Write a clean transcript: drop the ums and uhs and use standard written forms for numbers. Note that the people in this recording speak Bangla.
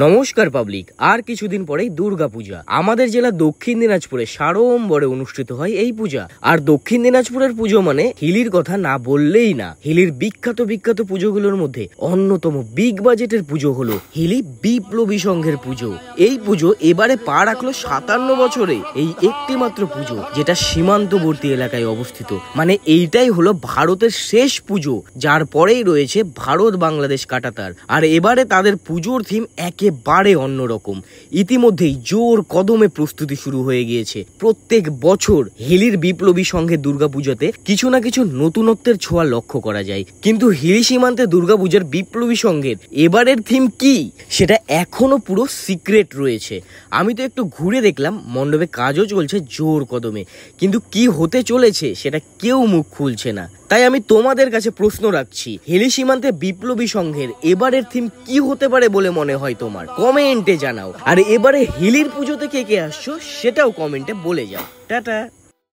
নমস্কার পাবলিক। আর কিছুদিন পরেই দুর্গা পূজা আমাদের জেলা দক্ষিণ দিনাজপুরে সাড়ম্বরে অনুষ্ঠিত হয় এই পূজা। আর দক্ষিণ দিনাজপুরের পুজো মানে হিলির কথা না বললেই না। হিলির বিখ্যাত বিখ্যাত পুজোগুলোর মধ্যে অন্যতম বিগ বাজেটের পুজো হলো হিলি বিপ্লবী সংঘের পুজো। এই পুজো এবারে পা রাখলো 57 বছরে। এই একটি মাত্র পুজো যেটা সীমান্তবর্তী এলাকায় অবস্থিত, মানে এইটাই হলো ভারতের শেষ পুজো, যার পরেই রয়েছে ভারত বাংলাদেশ কাটাতার। আর এবারে তাদের পুজোর থিম একেবারে অন্যরকম। ইতিমধ্যেই জোর কদমে প্রস্তুতি শুরু হয়ে গিয়েছে। প্রত্যেক বছর হিলির বিপ্লবী সংঘের দুর্গাপূজাতে কিছু না কিছু নতুনত্বের ছোঁয়া লক্ষ্য করা যায়, কিন্তু হিলি সীমান্তে দুর্গাপূজার বিপ্লবী সংঘের এবারের থিম কি সেটা এখনো পুরো সিক্রেট রয়েছে। আমি তো একটু ঘুরে দেখলাম, মণ্ডপে কাজও চলছে জোর কদমে, কিন্তু কি হতে চলেছে সেটা কেউ মুখ খুলছে না। তাই আমি তোমাদের কাছে প্রশ্ন রাখছি, হিলি সীমান্তে বিপ্লবী সংঘের এবারের থিম কি হতে পারে বলে মনে হয় তোমার? কমেন্টে জানাও। আর এবারে হিলির পুজোতে কে কে আসছো সেটাও কমেন্টে বলে যাও। টাটা।